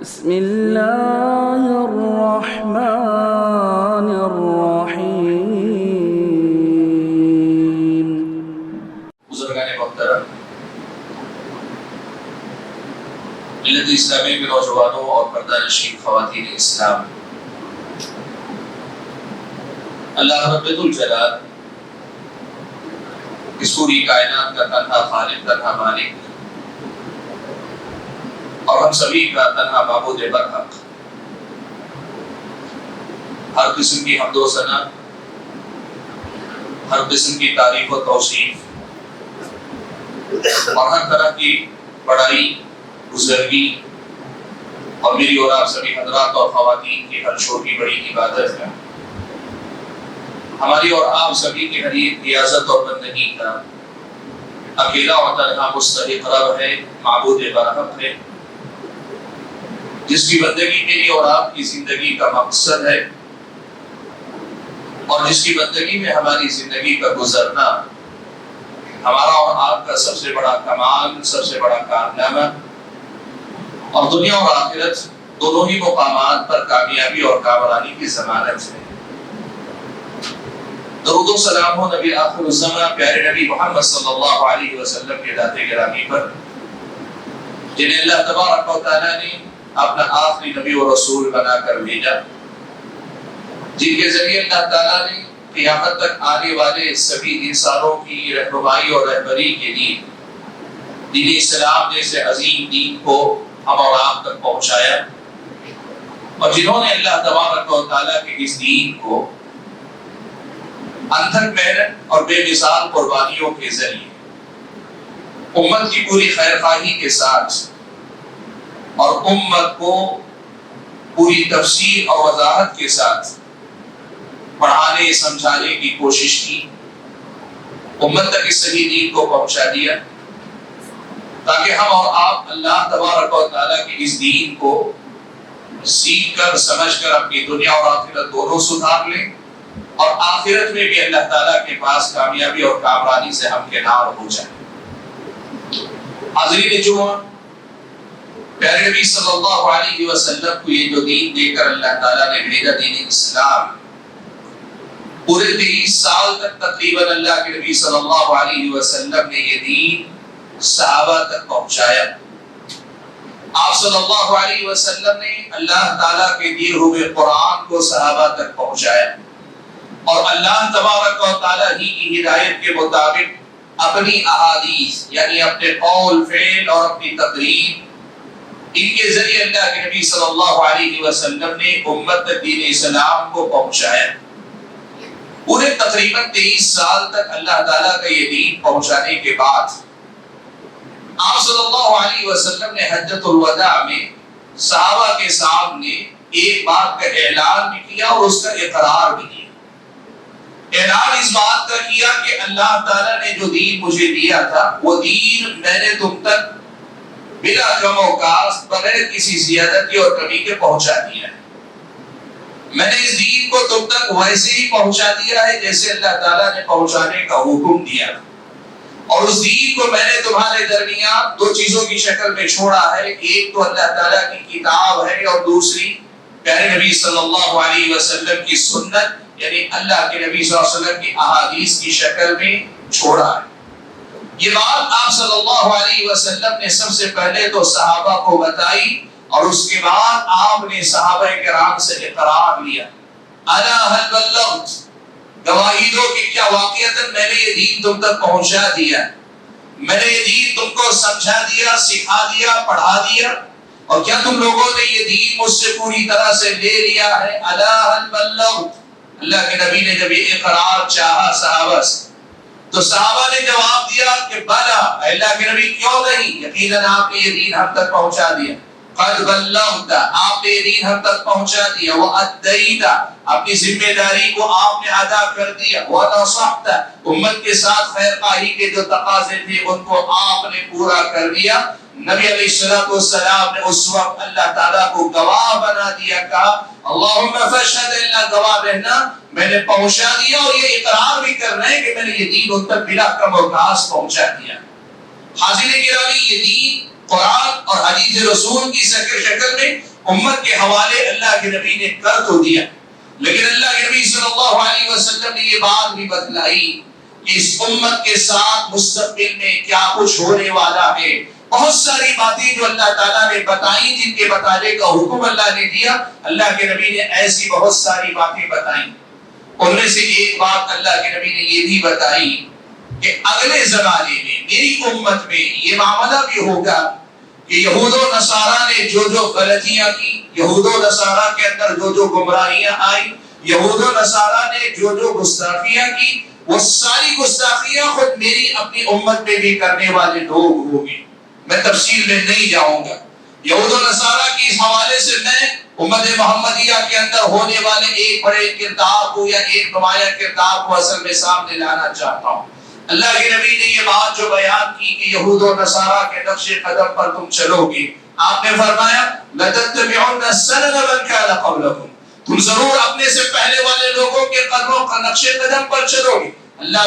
بسم اللہ الرحمن الرحیم۔ بزرگان محترم، ملت اسلامی کے نوجوانوں اور پردہ نشین خواتین اسلام، اللہ رب الجلال اس پوری کائنات کا تنہا خالق، تنہا مالک اور ہم سبھی کا تنہا معبود برحق، ہر قسم کی حمد و ثنا، ہر قسم کی تعریف و توصیف اور ہر طرح کی بڑائی، بزرگی اور میری اور آپ سبھی حضرات اور خواتین کی ہر چھوٹی بڑی عبادت ہے، ہماری اور آپ سبھی کی ہر ایک ریاضت اور بندگی کا اکیلا اور تنہا مستحق رب ہے، معبود برحق ہے، جس کی بندگی میری اور آپ کی زندگی کا مقصد ہے اور جس کی بندگی میں ہماری زندگی کا گزرنا ہمارا اور آپ کا سب سے بڑا کمال، سب سے بڑا کارنامہ اور دنیا اور آخرت دونوں ہی مقامات پر کامیابی اور کامرانی کی ضمانت ہے۔ درود و سلام ہو نبی آخر الزمان پیارے نبی محمد صلی اللہ علیہ وسلم کے ذات گرامی پر، جنہیں اللہ تبارک و تعالیٰ نے اپنا آخری نبی و رسول بنا کر بھیجا، جن کے ذریعے اللہ تعالیٰ نے قیامت تک آنے والے سبھی انسانوں کی رہنمائی اور رہبری کے لیے دین اسلام جیسے عظیم دین کو ہم اور آپ تک پہنچایا، اور جنہوں نے اللہ تبارک و تعالیٰ کے اس دین کو انتھک محنت اور بے مثال قربانیوں کے ذریعے امت کی پوری خیر خواہی کے ساتھ اور امت کو پوری تفصیل اور وضاحت کے ساتھ پڑھانے سمجھانے کی کوشش کی، امت تک اس صحیح دین کو پہنچا دیا تاکہ ہم اور آپ اللہ تبارک و تعالیٰ کے اس دین کو سیکھ کر سمجھ کر اپنی دنیا اور آخرت دونوں سدھار لیں اور آخرت میں بھی اللہ تعالیٰ کے پاس کامیابی اور کامرانی سے ہمکنار ہو جائیں۔ حاضرین جمعہ، پیارے نبی صلی اللہ علیہ وسلم کو یہ جو دین دے کر اللہ تعالیٰ نے بھیجا، دین اسلام، پورے 23 سال تک تقریباً اللہ کے نبی صلی اللہ علیہ وسلم نے یہ دین صحابہ تک پہنچایا۔ آپ صلی اللہ علیہ وسلم نے اللہ تعالیٰ کے دیے ہوئے قرآن کو صحابہ تک پہنچایا، اور اللہ تبارک و تعالیٰ ہی کی ہدایت کے مطابق اپنی احادیث یعنی اپنے قول، فعل اور اپنی تقریر، ان کے ذریعے اللہ کے نبی صلی اللہ علیہ وسلم نے امت تک دین اسلام کو پہنچایا۔ پورے تقریباً 23 سال تک اللہ تعالیٰ کا یہ دین پہنچانے کے بعد آپ صلی اللہ علیہ وسلم نے حجۃ الوداع میں صحابہ کے سامنے ایک بات کا اعلان بھی کیا اور اس کا اقرار بھی کیا۔ اعلان اس بات کا کیا کہ اللہ تعالیٰ نے جو دین مجھے دیا تھا وہ دین میں نے تم تک بلا کم و کاست، بغیر کسی زیادتی اور کمی کے پہنچا دیا ہے۔ میں نے اس دین کو تم تک ویسے ہی پہنچا دیا ہے جیسے اللہ تعالیٰ نے پہنچانے کا حکم دیا، اور اس دین کو میں نے تمہارے درمیان دو چیزوں کی شکل میں چھوڑا ہے، ایک تو اللہ تعالیٰ کی کتاب ہے اور دوسری پیارے نبی صلی اللہ علیہ وسلم کی سنت یعنی اللہ کے نبی صلی اللہ علیہ وسلم کی احادیث کی شکل میں چھوڑا ہے۔ یہ بات آپ صلی اللہ علیہ وسلم نے سب سے پہلے تو صحابہ کو بتائی، اور اس کے بعد آپ نے صحابہ کرام سے اقرار لیا، الا هل بلغت، گواہی دو کہ کیا واقعتاً میں نے یہ دین تم تک پہنچا دیا، میں نے یہ دین تم کو سمجھا دیا، سکھا دیا، پڑھا دیا، اور کیا تم لوگوں نے یہ دین مجھ سے پوری طرح سے لے لیا ہے؟ الا هل بلغت۔ اللہ کے نبی نے جب یہ اقرار چاہا صحابہ سے تو صحابہ نے جواب دیا کہ بلا، اللہ کے نبی کیوں نہیں، یقیناً آپ نے یہ دین ہم تک پہنچا دیا۔ قد بلغت، آپ نے یہ دین ہم تک پہنچا دیا۔ وَأَدَّيْتَ، اپنی ذمہ داری کو آپ نے ادا کر دیا۔ وَنَصَحْتَ، امت کے ساتھ خیر خواہی کے جو تقاضے تھے ان کو آپ نے پورا کر دیا۔ نبی علیہ السلام نے اس وقت اللہ تعالیٰ کو گواہ بنا دیا، کہا اللہم فاشہد، اللہ گواہ رہنا میں نے پہنچا دیا، اور یہ اقرار بھی کر رہے ہیں کہ میں نے یہ دین ان تک بلا کم و کاست پہنچا دیا۔ حاضرین گرامی، یہ دین قرآن اور حدیث رسول کی شکل میں امت کے حوالے اللہ کے نبی نے کر تو دیا، لیکن اللہ کے نبی صلی اللہ علیہ وسلم نے یہ بات بھی بتلائی کہ اس امت کے ساتھ مستقبل میں کیا کچھ ہونے والا ہے۔ بہت ساری باتیں جو اللہ تعالیٰ نے بتائیں، جن کے بتانے کا حکم اللہ نے دیا، اللہ کے نبی نے ایسی بہت ساری باتیں بتائیں۔ ان میں سے ایک بات اللہ کے نبی نے یہ بھی بتائی کہ اگلے زمانے میں میری امت میں یہ معاملہ بھی ہوگا کہ یہود و نصارہ نے جو جو غلطیاں کی، یہود و نصارہ کے اندر جو جو گمراہیاں آئی، یہود و نصارہ نے جو جو گستاخیاں کی، وہ ساری گستاخیاں خود میری اپنی امت میں بھی کرنے والے لوگ ہوں گے۔ میں تفصیل میں نہیں جاؤں گا۔ یہود و نصارہ کی اس حوالے سے میں امت محمدیہ کے اندر ہونے والے ایک بڑے کردار کو یا ایک نمایاں کردار کو اصل میں سامنے لانا چاہتا ہوں۔ اللہ کے نبی نے یہ بات جو بیان کی کہ یہود و نصارہ کے نقش قدم پر تم چلو گے، آپ نے فرمایا لَتَتَّبِعُنَّ سَنَنَ مَنْ كَانَ قَبْلَكُمْ، تم ضرور اپنے سے پہلے والے لوگوں کے قدموں کا نقش قدم پر چلو گے۔ اللہ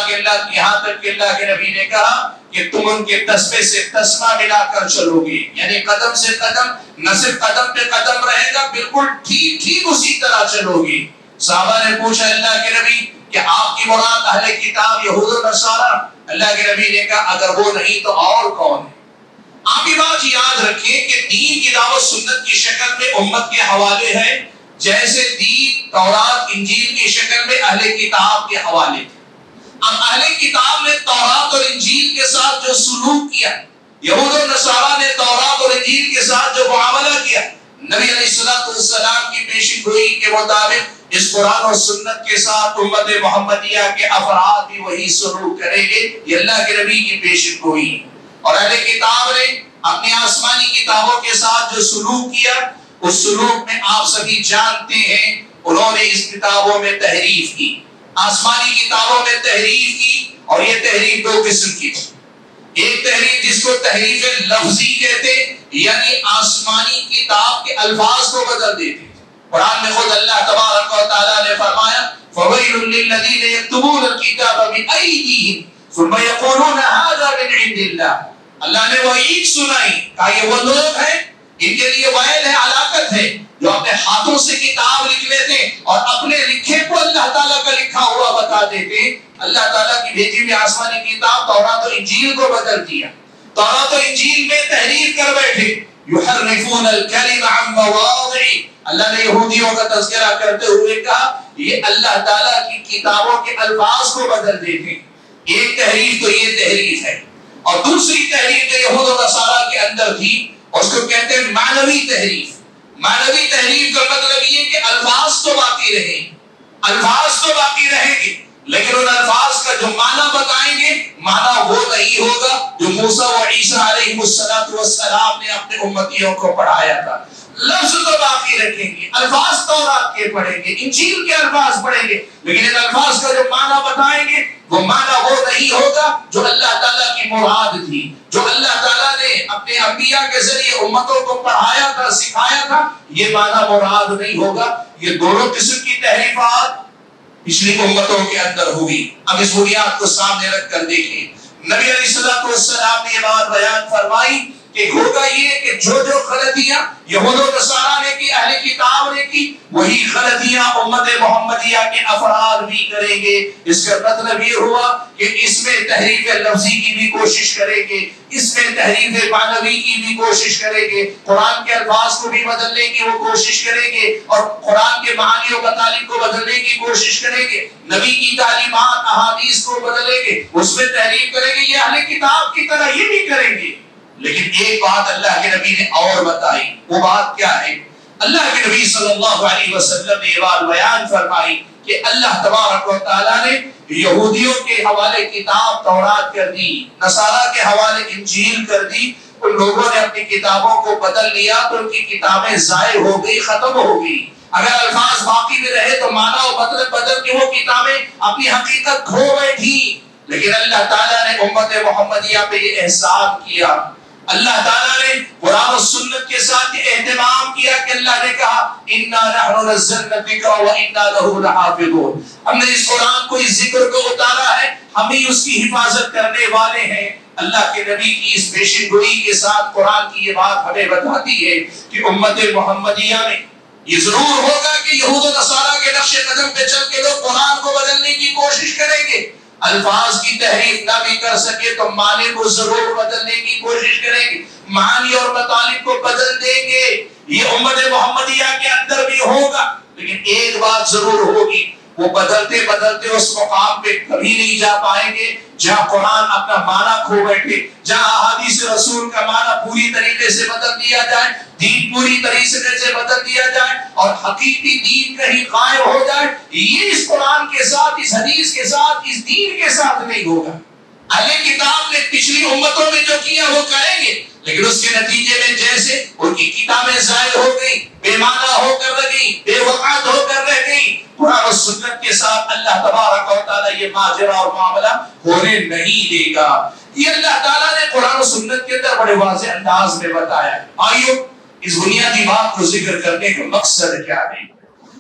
یہاں تک کہ اللہ کے نبی نے کہا کہ تم ان کے تسمے سے تسمہ ملا کر چلو گے، یعنی قدم سے قدم، نہ صرف قدم پہ قدم رہے گا، بالکل ٹھیک اسی طرح چلو گے۔ صحابہ نے پوچھا اللہ کے نبی کہ آپ کی مراد اہل کتاب یہود و نصارہ؟ اللہ کے نبی نے کہا اگر وہ نہیں تو اور کون ہے؟ آپ یہ بات یاد رکھیں کہ دین کی دعوت سنت کی شکل میں امت کے حوالے ہے، جیسے دین تورات انجیل کی شکل میں اہل کتاب کے حوالے تھے۔ اب اہل کتاب نے تورات اور انجیل کے ساتھ جو سلوک کیا، یہود و نصارہ نے تورات اور انجیل کے ساتھ جو معاملہ کیا، نبی علیہ السلام کی پیشن گوئی کے مطابق اس قرآن اور سنت کے ساتھ امت محمدیہ کے افراد بھی وہی سلوک کریں گے۔ یہ اللہ کے نبی کی پیشن گوئی۔ اور اہل کتاب نے اپنی آسمانی کتابوں کے ساتھ جو سلوک کیا، اس سلوک میں آپ سبھی جانتے ہیں انہوں نے اس کتابوں میں تحریف کی، آسمانی کتابوں میں تحریف کی، اور یہ تحریف دو قسم کی تھی۔ ایک تحریف جس کو تحریف لفظی کہتے، یعنی آسمانی کتاب کے الفاظ کو بدل دیتے۔ قرآن میں خود اللہ تبارک و تعالیٰ نے فرمایا فَوَيْلٌ لِّلَّذِينَ يَكْتُبُونَ الْكِتَابَ بِأَيْدِيهِمْ ثُمَّ يَقُولُونَ هَٰذَا مِنْ عِندِ اللَّهِ۔ اللہ نے وعید سنائی، کہا یہ وہ لوگ ہیں ان کے لیے ویل ہے، ہلاکت ہے، جو اپنے ہاتھوں سے کتاب لکھ لیتے اور اپنے لکھے کو اللہ تعالیٰ کا لکھا ہوا بتا دیتے۔ اللہ تعالیٰ کی بھیجی ہوئی آسمانی کتاب تورات و انجیل کو بدل دیا، تورات و انجیل میں تحریف کر بیٹھے۔ یحرفون الکلم عن مواضعہ، اللہ نے یہودیوں کا تذکرہ کرتے ہوئے کہا یہ اللہ تعالیٰ کی کتابوں کے الفاظ کو بدل دیتے۔ ایک تحریف تو یہ تحریف ہے، اور دوسری تحریف جو یہود و نصارہ کے اندر تھی اس کو کہتے ہیں معنوی تحریف۔ معنوی تحریف کا مطلب یہ کہ الفاظ تو باقی رہیں، الفاظ تو باقی رہیں گے، لیکن ان الفاظ کا جو معنی بتائیں گے معنی وہ نہیں ہوگا جو موسیٰ و عیسیٰ علیہ السلام نے اپنے امتیوں کو پڑھایا تھا۔ لفظ تو باقی رکھیں گے، الفاظ تورات کے پڑھیں گے، انجیل کے الفاظ پڑھیں گے، لیکن ان الفاظ کا جو معنی بتائیں گے وہ معنی وہ نہیں ہوگا جو اللہ تعالیٰ کی مراد تھی، جو اللہ تعالیٰ نے اپنے انبیاء کے ذریعے امتوں کو پڑھایا تھا، سکھایا تھا، یہ معنی مراد نہیں ہوگا۔ یہ دونوں قسم کی تحریفات پچھلی امتوں کے اندر ہوئی۔ اب اس بنیاد کو سامنے رکھ کر دیکھیں، نبی علیہ السلام نے یہ بات بیان فرمائی کہ ہوگا یہ کہ جو جو غلطیاں یہود و نصارہ نے کی، اہل کتاب نے کی، وہی غلطیاں امت محمدیہ کے افراد بھی کریں گے۔ اس کا مطلب یہ ہوا کہ اس میں تحریف لفظی کی بھی کوشش کریں گے، اس میں تحریف معنوی کی بھی کوشش کریں گے، قرآن کے الفاظ کو بھی بدلنے کی وہ کوشش کریں گے، اور قرآن کے معانی و مطالب کو بدلنے کی کوشش کریں گے، نبی کی تعلیمات احادیث کو بدلیں گے، اس میں تحریف کریں گے، یہ اہل کتاب کی طرح یہ بھی کریں گے۔ لیکن ایک بات اللہ کے نبی نے اور بتائی، وہ بات کیا ہے؟ اللہ کے نبی صلی اللہ علیہ وسلم نے یہ بات بیان فرمائی کہ اللہ تبارک و تعالیٰ نے یہودیوں کے حوالے کتاب تورات کر دی، نصارہ کے حوالے انجیل کر دی۔ ان لوگوں نے اپنی کتابوں کو بدل لیا تو ان کی کتابیں ضائع ہو گئی، ختم ہو گئی۔ اگر الفاظ باقی میں رہے تو معنی و مطلب بدل کے وہ کتابیں اپنی حقیقت کھو بیٹھی۔ لیکن اللہ تعالیٰ نے امت محمدیہ پہ یہ احسان کیا، اللہ تعالیٰ نے قرآن و سنت کے ساتھ یہ اہتمام کیا کہ اللہ نے کہا اِنَّا نَحْنُ نَزَّلْنَا الذِّكْرَ وَإِنَّا لَهُ لَحَافِظُونَ، ہم نے اس قرآن کو، اس ذکر کو اتارا ہے، ہم ہی اس کی حفاظت کرنے والے ہیں۔ اللہ کے نبی کی اس پیشن گوئی کے ساتھ قرآن کی یہ بات ہمیں بتاتی ہے کہ امت محمدیہ میں یہ ضرور ہوگا کہ یہود و نصارہ کے نقش قدم پہ چل کے لوگ قرآن کو بدلنے کی کوشش کریں گے. الفاظ کی تحریف نہ بھی کر سکے تو معنی کو ضرور بدلنے کی کوشش کریں گے, معانی اور مطالب کو بدل دیں گے. یہ امت محمدیہ کے اندر بھی ہوگا, لیکن ایک بات ضرور ہوگی, وہ بدلتے بدلتے اس مقام پہ کبھی نہیں جا پائیں گے جہاں قرآن اپنا معنی کھو بیٹھے, جہاں احادیث رسول کا معنی پوری طریقے سے بدل دیا جائے, دین پوری طریقے سے بدل دیا جائے اور حقیقی دین کہیں غائب ہو جائے. یہ اس قرآن کے ساتھ, اس حدیث کے ساتھ, اس دین کے ساتھ نہیں ہوگا. اہل کتاب نے پچھلی امتوں میں جو کیا وہ کریں گے, لیکن اس کے نتیجے میں جیسے ان کی کتابیں ظاہر ہو گئی, بے معنی ہو کر رہ گئی, بے وقعت ہو کر رہ گئی, قرآن و سنت کے ساتھ اللہ تبارک و تعالی یہ ماجرا اور معاملہ ہونے نہیں دے گا. یہ اللہ تعالیٰ نے قرآن و سنت کے اندر بڑے واضح انداز میں بتایا ہے. آئیو اس بنیادی بات کو ذکر کرنے کا مقصد کیا ہے.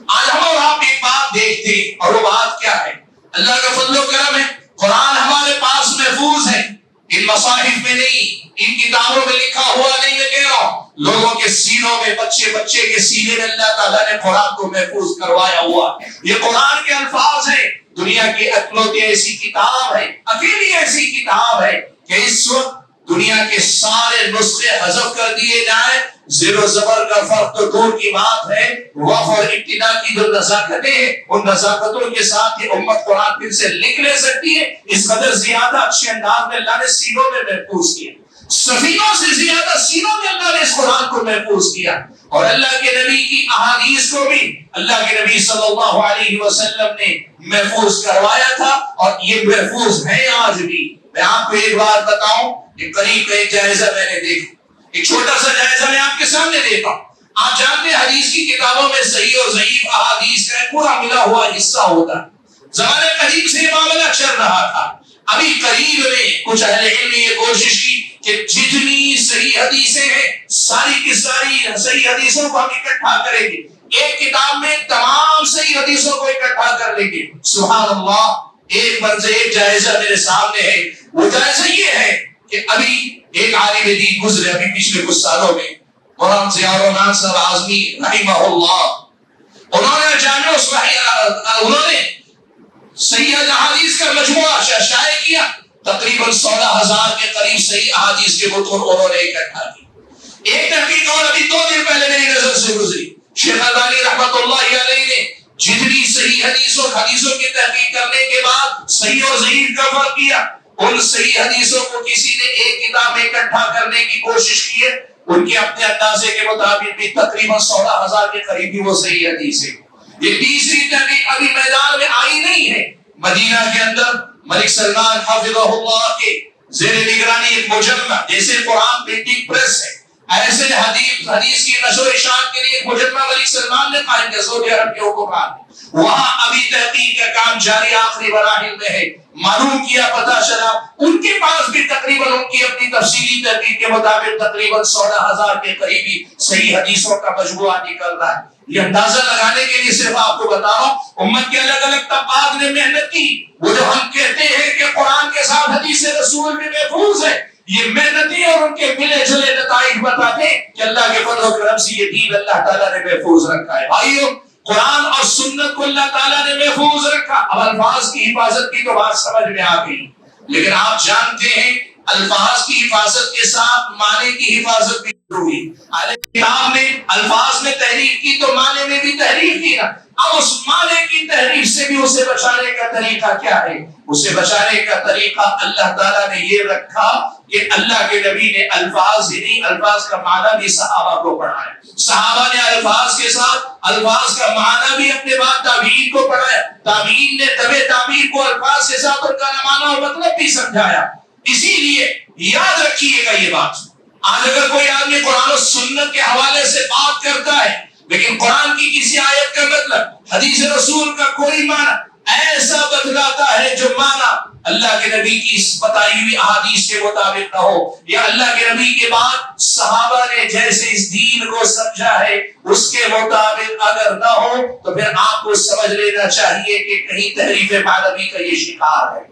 آج ہم اور آپ ایک بات دیکھتے ہیں, اور وہ بات کیا ہے؟ اللہ کا فضل و کرم ہے, قرآن ہمارے پاس محفوظ ہے, ان مصاحف میں نہیں, ان کتابوں میں لکھا ہوا نہیں. میں کہہ رہا ہوں لوگوں کے سینوں میں, بچے بچے کے سینے میں اللہ تعالیٰ نے قرآن کو محفوظ کروایا ہوا. یہ قرآن کے الفاظ ہیں. دنیا کی اکلوتی ایسی کتاب ہے, اکیلی ایسی کتاب ہے کہ اس وقت دنیا کے سارے نسخے حذف کر دیے جائیں, زیر و زبر کا فرق تو دور کی بات ہے, وقف اور ابتدا کی جو نزاکتیں ہیں ان نزاکتوں کے ساتھ یہ امت قرآن پھر سے لکھ لے سکتی ہے. اس قدر زیادہ اچھے انداز میں اللہ نے سینوں میں محفوظ کیا, سفینوں سے زیادہ سینوں میں اللہ نے اس قرآن کو محفوظ کیا. اور اللہ کے نبی کی احادیث کو بھی اللہ کے نبی صلی اللہ علیہ وسلم نے محفوظ کروایا تھا, اور یہ محفوظ ہے آج بھی. میں آپ کو ایک بات بتاؤں, ایک قریب کا ایک جائزہ میں نے دیکھا, ایک چھوٹا سا جائزہ میں آپ کے سامنے دیتا ہوں. آپ جانتے ہیں حدیث کی کتابوں میں صحیح اور ضعیف احادیث کا پورا ملا ہوا حصہ ہوتا ہے. زمانے قدیم سے یہ معاملہ چل رہا تھا. ابھی قریب میں کچھ اہل علم نے یہ کوشش کی کہ جتنی صحیح حدیثیں ہیں ساری کی ساری صحیح حدیثوں کو ہم اکٹھا کریں گے, ایک کتاب میں تمام صحیح حدیثوں کو اکٹھا کر لیں گے. سبحان اللہ, ایک منظر ایک جائزہ میرے سامنے ہے. وہ جائزہ یہ ہے کہ ابھی ایک عالم دین گزرے ابھی پچھلے کچھ سالوں میں, مولانا ضیاء الرحمن صاحب اعظمی رحمہ اللہ, انہوں نے صحیح احادیث کا مجموعہ شائع کیا. تقریباً 16,000 کے قریب صحیح احادیث کے متون انہوں نے اکٹھا کی. ایک تحقیق اور ابھی 2 دن پہلے میری نظر سے گزری, شیخ البانی رحمۃ اللہ علیہ نے جتنی صحیح حدیثوں کی تحقیق کرنے کے بعد صحیح اور ضعیف کا فرق کیا. ان صحیح حدیثوں کو کسی نے ایک کتاب میں اکٹھا کرنے کی کوشش کی ہے, ان کے اپنے اندازے کے مطابق بھی تقریباً 16,000 کے قریب ہی وہ صحیح حدیث ہے. یہ تیسری تحقیق ابھی میدان میں آئی نہیں ہے. مدینہ کے اندر ملک سلمان حافظہ اللہ کے زیر نگرانی ایک مجمع, جیسے قرآن پرنٹنگ پریس ہے, ایسے حدیث کی نشر و اشاعت کے لیے ایک مجمع ملک سلمان نے قائم کیا, سعودی عرب کے حکمران. وہاں ابھی تحقیق کا کام جاری آخری مراحل میں ہے. معلوم کیا, پتہ چلا ان کے پاس بھی تقریباً ان کی اپنی تفصیلی تحقیق کے مطابق تقریباً 16,000 کے قریبی صحیح حدیثوں کا مجموعہ نکل رہا ہے. یہ اندازہ لگانے کے لیے صرف آپ کو بتا رہا ہوں, امت کے الگ الگ طبقات نے محنت کی. وہ جو ہم کہتے ہیں کہ قرآن کے ساتھ حدیث رسول میں محفوظ ہے, یہ محنتی اور ان کے ملے جلے نتائج بتاتے ہیں کہ اللہ کے فضل و کرم سے یہ دین اللہ تعالیٰ نے محفوظ رکھا ہے. بھائیو, قرآن اور سنت کو اللہ تعالیٰ نے محفوظ رکھا. اب الفاظ کی حفاظت کی تو بات سمجھ میں آ گئی, لیکن آپ جانتے ہیں الفاظ کی حفاظت کے ساتھ معنی کی حفاظت بھی ضروری. کتاب نے الفاظ میں تحریف کی تو معنی میں بھی تحریف کی نا. اب اس معنی کی تحریف سے بھی اسے بچانے کا طریقہ کیا ہے؟ اسے بچانے کا طریقہ اللہ تعالیٰ نے یہ رکھا کہ اللہ کے نبی نے الفاظ ہی نہیں, الفاظ کا معنی بھی صحابہ کو پڑھایا. صحابہ نے الفاظ کے ساتھ الفاظ کا معنی بھی اپنے بعد تابعین کو پڑھایا. تابعین نے تبع تابعین کو الفاظ کے ساتھ ان کا معنی اور مطلب بھی سمجھایا. اسی لیے یاد رکھیے گا یہ بات, آج اگر کوئی آدمی قرآن و سنت کے حوالے سے بات کرتا ہے لیکن قرآن کی کسی آیت کا مطلب حدیث رسول کا کوئی معنی ایسا بتلاتا ہے جو معنی اللہ کے نبی کی بتائی ہوئی احادیث کے مطابق نہ ہو, یا اللہ کے نبی کے بعد صحابہ نے جیسے اس دین کو سمجھا ہے اس کے مطابق اگر نہ ہو, تو پھر آپ کو سمجھ لینا چاہیے کہ کہیں تحریف معنوی کا یہ شکار ہے.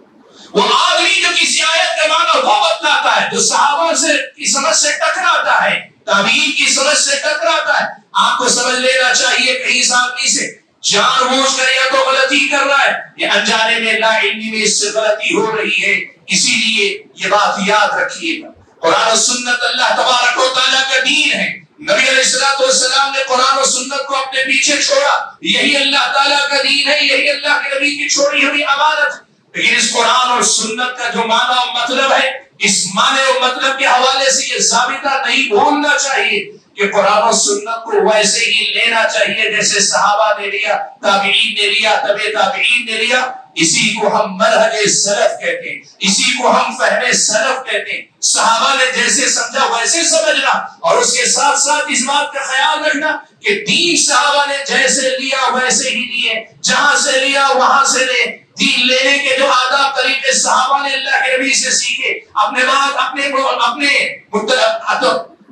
وہ آدمی جو کسی آیت کا معنی وہ بتلاتا ہے جو صحابہ سے کی سمجھ سے ٹکراتا ہے، تابعین کی سمجھ سے ٹکراتا ہے، آپ کو سمجھ لینا چاہیے کہیں اس آدمی سے جان بوجھ کر یا تو غلطی کر رہا ہے یا انجانے میں لا علمی میں اس سے غلطی ہو رہی ہے. اسی لیے یہ بات یاد رکھیے گا، قرآن و سنت اللہ تبارک و تعالیٰ کا دین ہے. نبی علیہ الصلوۃ والسلام نے قرآن و سنت کو اپنے پیچھے چھوڑا، یہی اللہ تعالیٰ کا دین ہے، یہی اللہ کے نبی کی چھوڑی ہوئی امانت. لیکن اس قرآن اور سنت کا جو معنی و مطلب ہے، اس معنی و مطلب کے حوالے سے یہ ثابتہ نہیں بھولنا چاہیے کہ قرآن و سنت کو ویسے ہی لینا چاہیے جیسے صحابہ نے لیا، تابعین نے لیا، تبع تابعین نے لیا. اسی کو ہم منہج سلف کہتے ہیں، اسی کو ہم فہم سلف کہتے ہیں. صحابہ نے جیسے سمجھا ویسے سمجھنا، اور اس کے ساتھ ساتھ اس بات کا خیال رکھنا کہ دین صحابہ نے جیسے لیا ویسے ہی لیے، جہاں سے لیا وہاں سے لے. دین لینے کے جو آداب طریقے صحابہ نے اللہ کے نبی سے سیکھے، اپنے بعد اپنے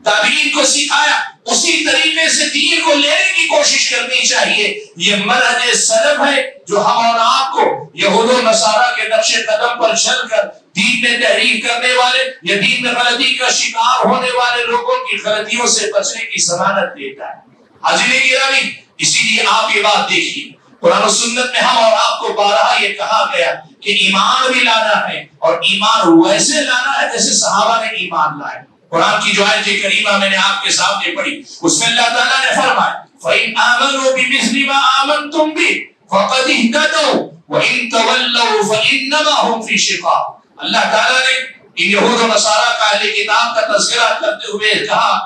تابعین کو سکھایا، اسی طریقے سے دین کو لینے کی کوشش کرنی چاہیے. یہ منہج سلف ہے جو ہم اور آپ کو یہود و نصارہ کے نقش قدم پر چل کر دین میں تحریف کرنے والے یا دین میں غلطی کا شکار ہونے والے لوگوں کی غلطیوں سے بچنے کی ضمانت دیتا ہے. حاضرین گرامی، اسی لیے آپ یہ بات دیکھیے، قرآن و سنت میں ہم اور آپ کو بارہا یہ کہا گیا کہ ایمان بھی لانا ہے، اور ایمان ویسے لانا ہے جیسے صحابہ نے ایمان لائے. قرآن کی جو آیت کریمہ میں نے آپ کے سامنے پڑھی، اس میں اللہ تعالیٰ نے فرمایا فَإِنْ آمَنُوا بِمِثْلِ مَا آمَنْتُمْ بِهِ فَقَدِ اهْتَدَوْا وَإِنْ تَوَلَّوْا فَإِنَّمَا هُمْ فِي شِقَاقٍ. اللہ تعالیٰ نے ان یہود و نصارہ کا اہل کتاب کا تذکرہ کرتے ہوئے کہا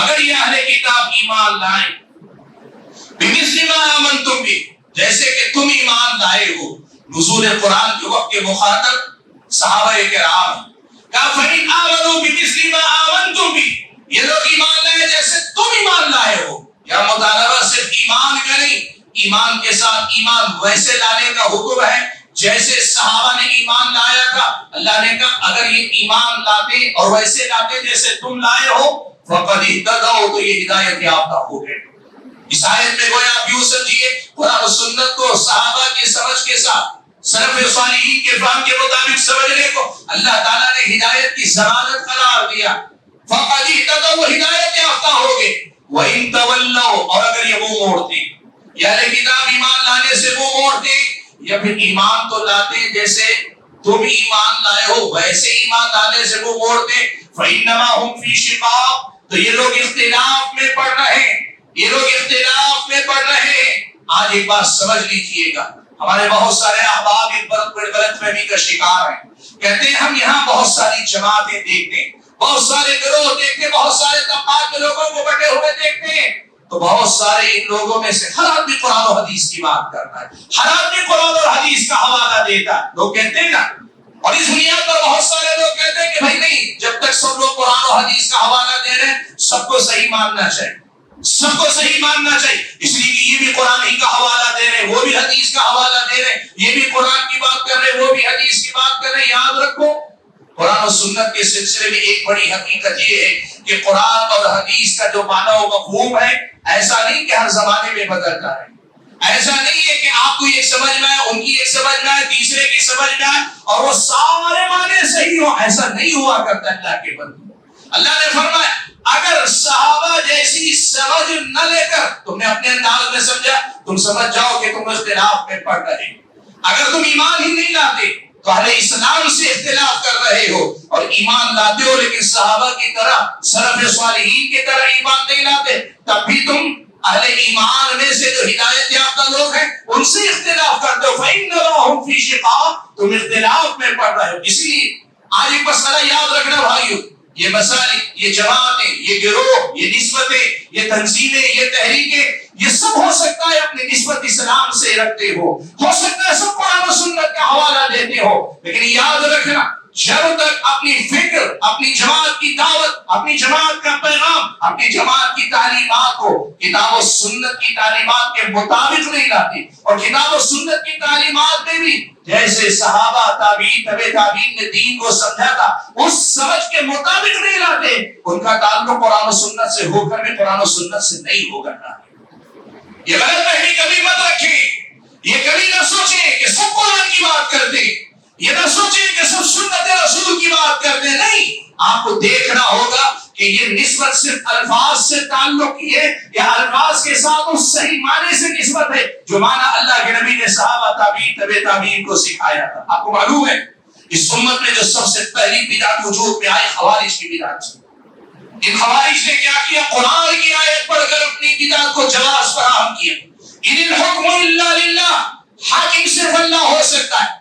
اگر یہ اہل کتاب ایمان لائیں بِمِثْلِ مَا آمَنْتُمْ بِهِ، جیسے کہ تم ایمان لائے ہو. نزول قرآن کے وقت کے مخاطب صحابہ کرام، کہا فَإِنْ آمَنُوا بِمِثْلِ مَا آمَنْتُمْ بِهِ، یہ لوگ ایمان لائے جیسے تم ایمان لائے ہو. یا مطالبہ صرف ایمان کا نہیں، ایمان کے ساتھ ایمان ویسے لانے کا حکم ہے جیسے صحابہ نے ایمان لایا تھا. اللہ نے کہا اگر یہ ایمان لاتے اور ویسے لاتے جیسے تم لائے ہو فَقَدِ اهْتَدَوْا، تو یہ ہدایت یافتہ ہو گئے. اس آیت میں گویا آپ یوں سمجھیے قرآن و سنت کو صحابہ کی سمجھ کے ساتھ سلف صالحین کے فہم کے مطابق سمجھنے کو اللہ تعالیٰ نے ہدایت کی ضمانت قرار دیا. فَقَدِ اهْتَدَوْا، وہ ہدایت یافتہ ہو گئے. وَإِن تَوَلَّوْا، اور اگر یہ منہ موڑتے یا اہل کتاب ایمان لانے سے منہ موڑتے یا پھر ایمان تو لاتے جیسے تم ایمان لائے ہو ویسے ایمان لانے سے منہ موڑتے فَإِنَّمَا هُمْ فِي شِقَاقٍ، تو یہ لوگ اختلاف میں پڑ رہے ہیں، یہ لوگ اختلاف میں پڑ رہے ہیں. آج ایک بات سمجھ لیجیے گا، ہمارے بہت سارے احباب ایک غلط فہمی کا شکار ہیں. کہتے ہیں ہم یہاں بہت ساری جماعتیں دیکھتے ہیں، بہت سارے گروہ دیکھتے ہیں، بہت سارے طبقات کے لوگوں کو بٹے ہوئے دیکھتے ہیں، تو بہت سارے ان لوگوں میں سے ہر آدمی قرآن و حدیث کی بات کرتا ہے، ہر آدمی قرآن اور حدیث کا حوالہ دیتا ہے. لوگ کہتے ہیں نا، اور اس بنیاد پر بہت سارے لوگ کہتے ہیں کہ بھائی نہیں، جب تک سب لوگ قرآن و حدیث کا حوالہ دے رہے ہیں سب کو صحیح ماننا چاہیے، سب کو صحیح ماننا چاہیے. اس لیے کہ یہ بھی قرآن ہی کا حوالہ دے رہے ہیں، وہ بھی حدیث کا حوالہ دے رہے ہیں، یہ بھی قرآن کی بات کر رہے ہیں، وہ بھی حدیث کی بات کر رہے ہیں. یاد رکھو قرآن و سنت کے سلسلے میں ایک بڑی حقیقت یہ ہے کہ قرآن اور حدیث کا جو معنی و مفہوم ہے ایسا نہیں کہ ہر زمانے میں بدلتا ہے، ایسا نہیں ہے کہ آپ کو ایک سمجھ میں آئے، ان کی ایک سمجھ میں آئے، تیسرے کی سمجھ میں آئے اور وہ سارے معنی صحیح ہو، ایسا نہیں ہوا کرتا. اللہ کے بندے، اللہ نے فرمایا اگر صحابہ جیسی سمجھ نہ لے کر تم نے اپنے انداز میں سمجھا، تم سمجھ جاؤ کہ تم اختلاف میں پڑ رہے. اگر تم ایمان ہی نہیں لاتے تو اہل اسلام سے اختلاف کر رہے ہو، اور ایمان لاتے ہو لیکن صحابہ کی طرح سلف صالحین کی طرح ایمان نہیں لاتے، تب بھی تم اہل ایمان میں سے جو ہدایت یافتہ لوگ ہیں ان سے اختلاف کرتے ہو. فَإِنَّمَا هُمْ فِي شِقَاقٍ، تم اختلاف میں پڑ رہے ہو. اس لیے آج ایک مسئلہ یاد رکھنا بھائیو، یہ مسائل، یہ جماعتیں، یہ گروہ، یہ نسبتیں، یہ تنظیمیں، یہ تحریکیں، یہ سب ہو سکتا ہے اپنی نسبت اسلام سے رکھتے ہو سکتا ہے سب قرآن و سنت کا حوالہ دیتے ہو، لیکن یاد رکھنا جب تک اپنی فکر، اپنی جماعت کی دعوت، اپنی جماعت کا پیغام، اپنی جماعت کی تعلیمات کو کتاب و سنت کی تعلیمات کے مطابق نہیں لاتے، اور کتاب و سنت کی تعلیمات میں بھی جیسے صحابہ، تابعین، تبع تابعین نے دین کو سمجھا تھا اس سمجھ کے مطابق نہیں لاتے، ان کا تعلق قرآن و سنت سے ہو کر بھی قرآن و سنت سے نہیں ہوگا. یہ غلط فہمی کبھی مت رکھیں، یہ کبھی نہ سوچیں کہ سب قرآن کی بات کرتے یہ نہ سوچیں کہ سب سنت رسول کی بات کرتے ہیں، نہیں، آپ کو دیکھنا ہوگا کہ یہ نسبت صرف الفاظ سے تعلق کی ہے یا الفاظ کے ساتھ اس صحیح معنی سے نسبت ہے جو معنی اللہ کے نبی نے صحابہ تابعین تبع تابعین کو سکھایا تھا۔ آپ کو معلوم ہے اس امت میں جو سب سے پہلی بدعت وجود میں آئی خوارج کی بدعت سے۔ ان خوارج نے کیا کیا؟ قرآن کی آیت پڑھ کر اپنی بدعت کو جواز فراہم کیا۔ ان الحکم الا للہ، حاکم صرف اللہ ہو سکتا ہے،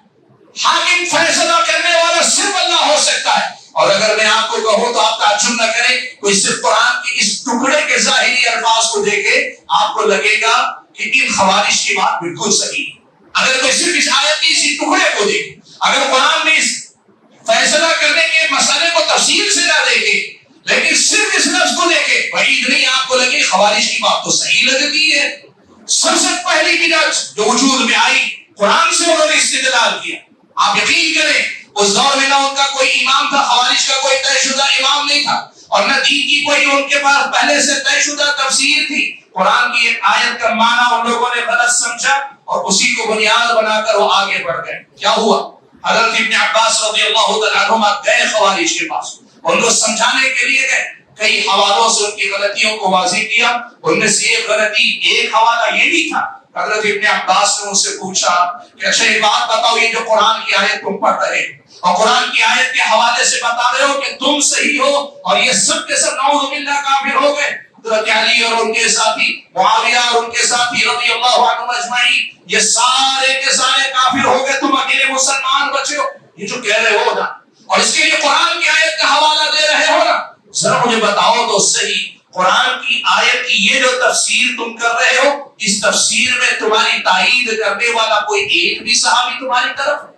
حاکم فیصلہ کرنے والا صرف اللہ ہو سکتا ہے۔ اور اگر میں آپ کو کہوں تو آپ تعجب نہ کریں، کوئی صرف قرآن کے اس ٹکڑے کے ظاہری الفاظ کو دیکھے آپ کو لگے گا کہ ان خوارج کی بات بالکل صحیح ہے۔ اگر کوئی صرف اس آیت کے اسی ٹکڑے کو دیکھے، اگر قرآن میں اس فیصلہ کرنے کے مسئلے کو تفصیل سے نہ دیکھے لیکن صرف اس لفظ کو دیکھے، بعید نہیں آپ کو لگے خوارج کی بات تو صحیح لگتی ہے۔ سب سے پہلی بدعت جو وجود میں آئی، قرآن سے انہوں نے استدلال کیا۔ آپ یقین کریں اس دور میں نہ ان کا کوئی امام تھا، خوارج کا کوئی طے شدہ امام نہیں تھا، اور نہ دین کی کوئی ان کے پاس پہلے سے طے شدہ تفسیر تھی۔ قرآن کی ایک آیت کا معنی ان لوگوں نے غلط سمجھا اور اسی کو بنیاد بنا کر وہ آگے بڑھ گئے۔ کیا ہوا؟ حضرت ابن عباس رضی اللہ تعالیٰ عنہما گئے خوارج کے پاس، ان کو سمجھانے کے لیے گئے، کئی حوالوں سے ان کی غلطیوں کو واضح کیا۔ ان میں سے ایک غلطی، ایک حوالہ یہ بھی تھا، حضرت ابن عباس نے ان سے پوچھا کہ اچھا ایک بات بتاؤ، یہ جو قرآن کی آیت تم پڑھ رہے اور قرآن کی آیت کے حوالے سے بتا رہے ہو کہ تم صحیح ہو اور یہ سب کے سب نعوذ باللہ کافر ہو گئے، حضرت علی اور ان کے ساتھی، معاویہ اور ان کے ساتھی رضی اللہ عنہم اجمعین، یہ سارے کے سارے کافر ہو گئے، تم اکیلے مسلمان بچے ہو، یہ جو کہہ رہے ہو نا، اور اس کے لیے قرآن کی آیت کا حوالہ دے رہے ہو نا، ذرا مجھے بتاؤ تو صحیح، قرآن کی آیت کی یہ جو تفسیر تم کر رہے ہو، اس تفسیر میں تمہاری تائید کرنے والا کوئی ایک بھی صحابی تمہاری طرف ہے؟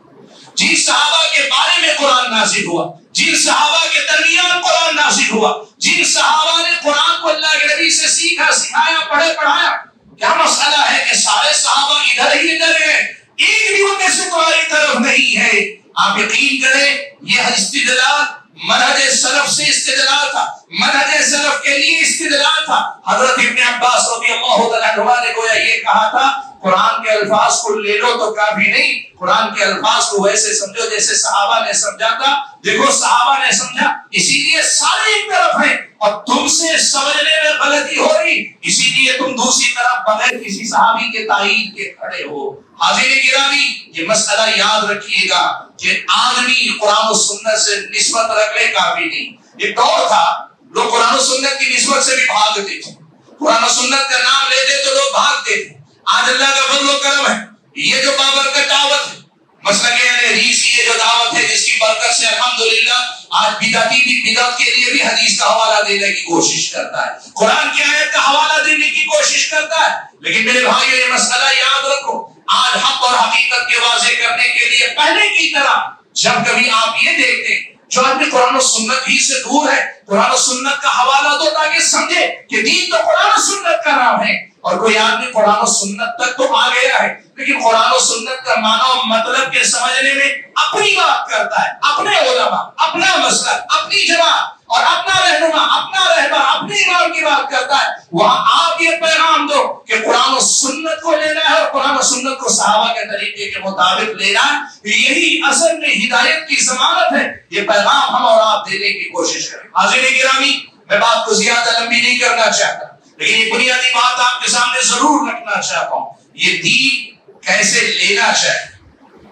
جن صحابہ کے بارے میں قرآن نازل ہوا، جن صحابہ کے درمیان قرآن نازل ہوا، جن صحابہ نے قرآن کو اللہ کے نبی سے سیکھا، سکھایا، پڑھے، پڑھایا، کیا مسئلہ ہے کہ سارے صحابہ ادھر ہی ادھر ہیں، ایک بھی ان میں سے تمہاری طرف نہیں ہے؟ آپ یقین کریں یہ استدلال منہج سلف سے استدلال تھا، منہج سلف کے لیے استدلال تھا۔ حضرت ابن عباس رضی اللہ تعالیٰ عنہ نے گویا یہ کہا تھا قرآن کے الفاظ کو لے لو تو کافی نہیں، قرآن کے الفاظ کو ویسے سمجھو جیسے صحابہ نے سمجھا تھا۔ دیکھو صحابہ نے سمجھا، اسی لیے سارے ایک طرف ہیں، اور تم سے سمجھنے میں غلطی ہو رہی، اسی لیے تم دوسری طرف بغیر کسی صحابی کے تائید کے کھڑے ہو۔ حاضرین گرامی، یہ مسئلہ یاد رکھیے گا کہ آدمی قرآن و سنت سے نسبت رکھ لے کافی نہیں۔ ایک دور تھا لوگ قرآن و سنت کی نسبت سے بھی بھاگتے تھے، قرآن و سنت کا نام لیتے تو لوگ بھاگتے تھے۔ آج اللہ کا فضل و کرم ہے، یہ جو بابرکت دعوت ہے، مسلک اہل حدیث کی یہ جو دعوت ہے جس کی برکت سے الحمدللہ آج بدعتی بھی بدعت کے لیے بھی حدیث کا حوالہ دینے کی کوشش کرتا ہے، قرآن کی آیت کا حوالہ دینے کی کوشش کرتا ہے۔ لیکن میرے بھائیو یہ مسئلہ یاد رکھو، آج حق اور حقیقت کے واضح کرنے کے لیے پہلے کی طرح جب کبھی آپ یہ دیکھتے جو آدمی قرآن و سنت ہی سے دور ہے، قرآن و سنت کا حوالہ دو تاکہ سمجھے کہ دین تو قرآن و سنت کا نام ہے، اور کوئی آدمی قرآن و سنت تک تو آ گیا ہے لیکن قرآن و سنت کا معنی و مطلب کے سمجھنے میں اپنی بات کرتا ہے، اپنے علماء، اپنا مسلک، اپنی جماعت اور اپنا رہنما، اپنا رہبر، اپنے امام کی بات کرتا ہے، وہاں آپ یہ پیغام دو کہ قرآن و سنت کو لینا ہے اور قرآن و سنت کو صحابہ کے طریقے کے مطابق لینا ہے، یہی اصل میں ہدایت کی ضمانت ہے۔ یہ پیغام ہم اور آپ دینے کی کوشش کریں۔ حاضرین گرامی، میں بات کو زیادہ لمبی نہیں کرنا چاہتا، لیکن یہ بنیادی بات آپ کے سامنے ضرور رکھنا چاہتا ہوں، یہ دین کیسے لینا چاہیے،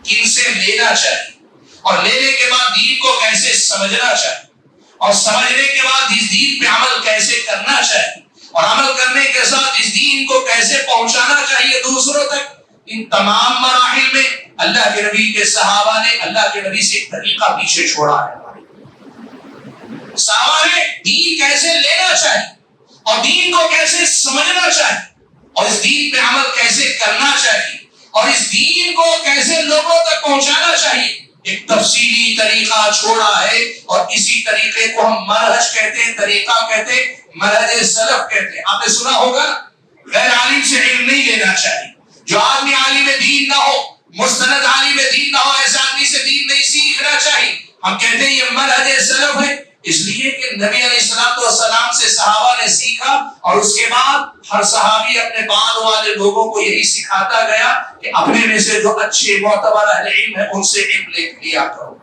کن سے لینا چاہیے، اور لینے کے بعد دین کو کیسے سمجھنا چاہیے، اور سمجھنے کے بعد اس دین پہ عمل کیسے کرنا چاہیے، اور عمل کرنے کے ساتھ اس دین کو کیسے پہنچانا چاہیے دوسروں تک۔ ان تمام مراحل میں اللہ کے نبی کے صحابہ نے اللہ کے نبی سے ایک طریقہ پیچھے چھوڑا ہے۔ صحابہ نے دین کیسے لینا چاہیے اور دین کو کیسے سمجھنا چاہیے اور اس دین پہ عمل کیسے کرنا چاہیے اور اس دین کو کیسے لوگوں تک پہنچانا چاہیے، ایک تفصیلی طریقہ چھوڑا ہے، اور اسی طریقے کو ہم منہج کہتے ہیں، طریقہ کہتے ہیں، منہج سلف کہتے ہیں۔ آپ نے سنا ہوگا غیر عالم سے علم نہیں لینا چاہیے، جو آدمی عالم دین نہ ہو، مستند عالم دین نہ ہو، ایسے آدمی سے دین نہیں سیکھنا چاہیے۔ ہم کہتے ہیں یہ منہج سلف ہے، اس لیے کہ نبی علیہ السلام سے صحابہ نے سیکھا اور اس کے بعد ہر صحابی اپنے بعد والے لوگوں کو یہی سکھاتا گیا کہ اپنے میں سے جو اچھے معتبر اہل علم ہیں ان سے علم لیا کرو.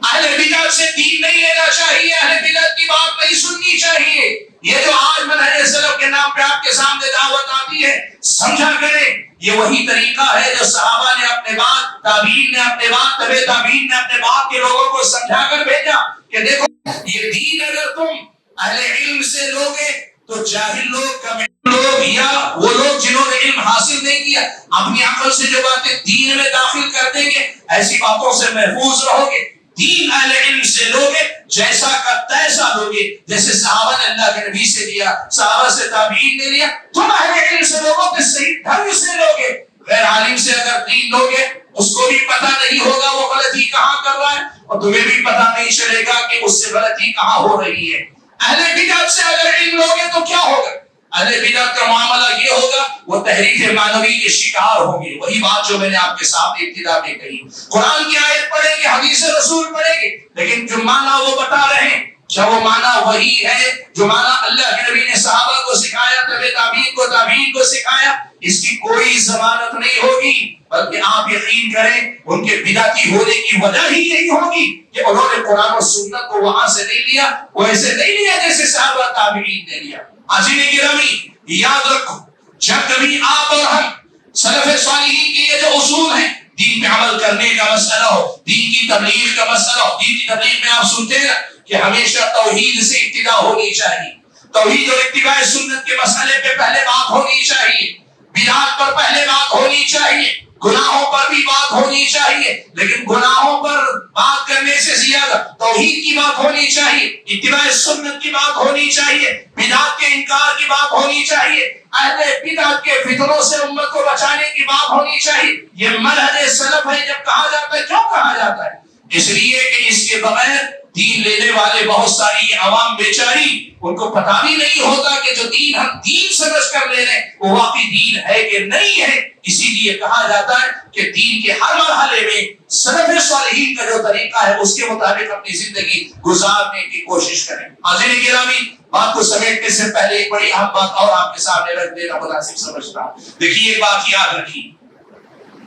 اہل بدعت سے دین نہیں لینا چاہیے، اہل بدعت کی بات نہیں سننی چاہیے. یہ جو آج منہج سلف کے نام پہ آپ کے سامنے دعوت آتی ہے، سمجھا کریں یہ وہی طریقہ ہے جو صحابہ نے اپنے بعد، تابعین نے اپنے بعد، تبع تابعین نے اپنے بعد کے لوگوں کو سمجھا کر بھیجا کہ دیکھو یہ دین اگر تم اہل علم سے لوگے تو جاہل لوگ، کم لوگ یا وہ لوگ جنہوں نے علم حاصل نہیں کیا اپنی عقل سے جو باتیں دین میں داخل کر دیں گے، ایسی باتوں سے محفوظ رہو گے. دین اہل علم سے لوگے، جیسا کا تیسا لوگے، جیسے صحابہ نے اللہ کے نبی سے لیا، صحابہ سے تابعین نے لیا. تم اہل علم سے لوگو کہ صحیح ڈھنگ سے لوگے. غیر عالم سے اگر دین لوگے اس کو بھی پتہ نہیں ہوگا وہ غلطی کہاں کر رہا ہے اور تمہیں بھی پتہ نہیں چلے گا کہ اس سے غلطی کہاں ہو رہی ہے. اہل بدعت سے اگر علم لوگے تو کیا ہوگا؟ اہل بدعت کا معاملہ یہ ہوگا وہ تحریف معنوی کے شکار ہوں گے. وہی بات جو میں نے آپ کے سامنے ابتدا میں کہی، قرآن کی آیت پڑھیں گے، حدیث رسول پڑھیں گے، لیکن جو معنی وہ بتا رہے ہیں کیا وہ معنی وہی ہے جو معنی اللہ کے نبی نے صحابہ کو سکھایا، تبع تابعین کو سکھایا؟ اس کی کوئی ضمانت نہیں ہوگی، بلکہ آپ یقین کریں ان کے بدعتی ہونے کی وجہ ہی یہی ہوگی کہ انہوں نے قرآن و سنت کو وہاں سے نہیں لیا، وہ ایسے نہیں لیا جیسے صحابہ تابعین نے لیا. عزیزِ گرامی یاد رکھو، جب کبھی آپ اور ہم سلف صالحین کے یہ جو اصول ہیں، دین پہ عمل کرنے کا مسئلہ ہو، دین کی تبلیغ کا مسئلہ ہو، دین کی تبلیغ میں آپ سنتے ہیں کہ ہمیشہ توحید سے ابتدا ہونی چاہیے، توحید اور اتباع سنت کے مسئلے پہ پہلے بات ہونی چاہیے، بدعات پر پہلے بات ہونی چاہیے، گناہوں پر بھی بات ہونی چاہیے، لیکن گناہوں پر بات کرنے سے زیادہ توحید کی بات ہونی چاہیے، اتباع سنت کی بات ہونی چاہیے، بدعات کے انکار کی بات ہونی چاہیے، اہل بدعت کے فتنوں سے امت کو بچانے کی بات ہونی چاہیے. یہ منہج سلف ہے. جب کہا جاتا ہے، کیوں کہا جاتا ہے؟ اس لیے کہ اس کے بغیر دین لینے والے بہت ساری عوام بیچاری ان کو پتہ بھی نہیں ہوتا کہ جو دین ہم دین سمجھ کر لے رہے ہیں وہ واقعی دین ہے کہ نہیں ہے. اسی لیے کہا جاتا ہے کہ دین کے ہر مرحلے میں سلف صالحین کا جو طریقہ ہے اس کے مطابق اپنی زندگی گزارنے کی کوشش کریں. حاضرین گرامی، بات کو سمیٹنے سے پہلے ایک بڑی اہم بات اور آپ کے سامنے رکھ دینا مناسب سمجھتا ہوں. دیکھیے ایک بات یاد رکھیے،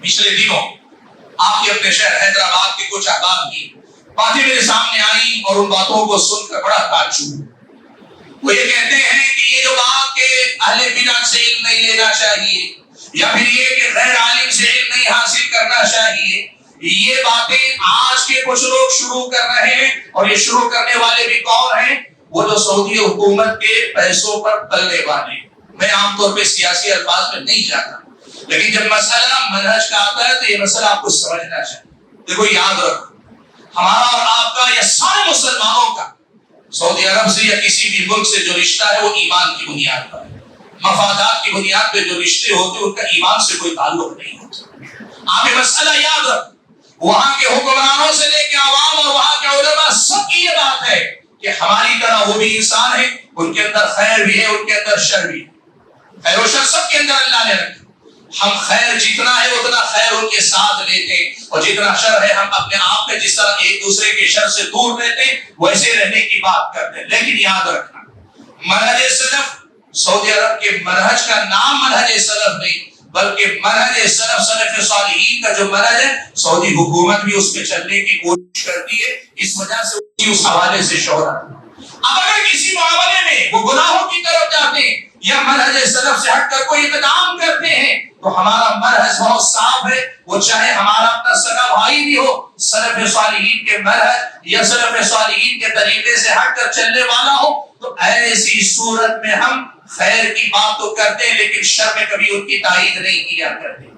پچھلے دنوں آپ کے اپنے شہر حیدرآباد کے کچھ احباب کی باتیں میرے سامنے آئی اور ان باتوں کو سن کر بڑا تعجب. وہ یہ کہتے ہیں کہ یہ جو بات کہ اہل بدعت سے علم نہیں لینا چاہیے یا پھر یہ کہ غیر عالم سے علم نہیں حاصل کرنا چاہیے، یہ باتیں آج کے کچھ لوگ شروع کر رہے ہیں. اور یہ شروع کرنے والے بھی کون ہیں؟ وہ جو سعودی حکومت کے پیسوں پر پلنے والے. میں عام طور پہ سیاسی الفاظ میں نہیں جاتا، لیکن جب مسئلہ منہج کا آتا ہے تو یہ مسئلہ آپ کو سمجھنا چاہیے. دیکھو یاد رکھو، ہمارا اور آپ کا یا سارے مسلمانوں کا سعودی عرب سے یا کسی بھی ملک سے جو رشتہ ہے وہ ایمان کی بنیاد پر ہے. مفادات کی بنیاد پہ جو رشتے ہوتے ہیں ان کا ایمان سے کوئی تعلق نہیں ہوتا. آپ یہ مسئلہ یاد رکھو، وہاں کے حکمرانوں سے لے کے عوام اور وہاں کے علماء سب کی یہ بات ہے کہ ہماری طرح وہ بھی انسان ہے، ان کے اندر خیر بھی ہے، ان کے اندر شر بھی ہے. خیر و شر سب کے اندر اللہ نے رکھا. ہم خیر جتنا ہے اتنا خیر ان کے ساتھ لیتے ہیں، اور جتنا شر ہے ہم اپنے آپ میں جس طرح ایک دوسرے کے شر سے دور رہتے ہیں ویسے رہنے کی بات کرتے ہیں. لیکن یاد رکھنا، منہج سلف، سعودی عرب کے منہج کا نام منہج سلف نہیں بلکہ منہج سلف، سلف صالحین کا جو منہج ہے، سعودی حکومت بھی اس پہ چلنے کی کوشش کرتی ہے. اس وجہ سے اس حوالے سے شہرت. اب اگر کسی معاملے میں وہ گناہوں کی طرف جاتے ہیں یا منہج سلف سے ہٹ کر کوئی اقدام کرتے ہیں تو ہمارا منہج بہت صاف ہے. وہ چاہے ہمارا اپنا سگا بھائی بھی ہو، سلف صالحین کے منہج یا سلف صالحین کے طریقے سے ہٹ کر چلنے والا ہو، تو ایسی صورت میں ہم خیر کی بات تو کرتے ہیں لیکن شر میں کبھی ان کی تائید نہیں کیا کرتے.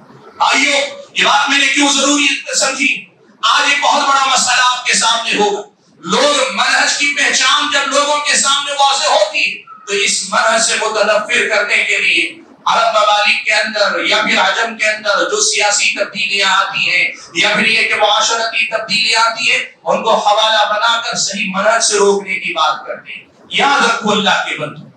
آئیو، یہ بات میں نے کیوں ضروری سمجھی؟ آج ایک بہت بڑا مسئلہ آپ کے سامنے ہوگا. لوگ منہج کی پہچان جب لوگوں کے سامنے واضح ہوتی تو اس منہج سے متنفر کرنے کے لیے عرب ممالک کے اندر یا پھر عجم کے اندر جو سیاسی تبدیلیاں آتی ہیں یا پھر یہ کہ معاشرتی تبدیلیاں آتی ہیں ان کو حوالہ بنا کر صحیح منہج سے روکنے کی بات کرتے ہیں. یاد رکھو اللہ کے بندو،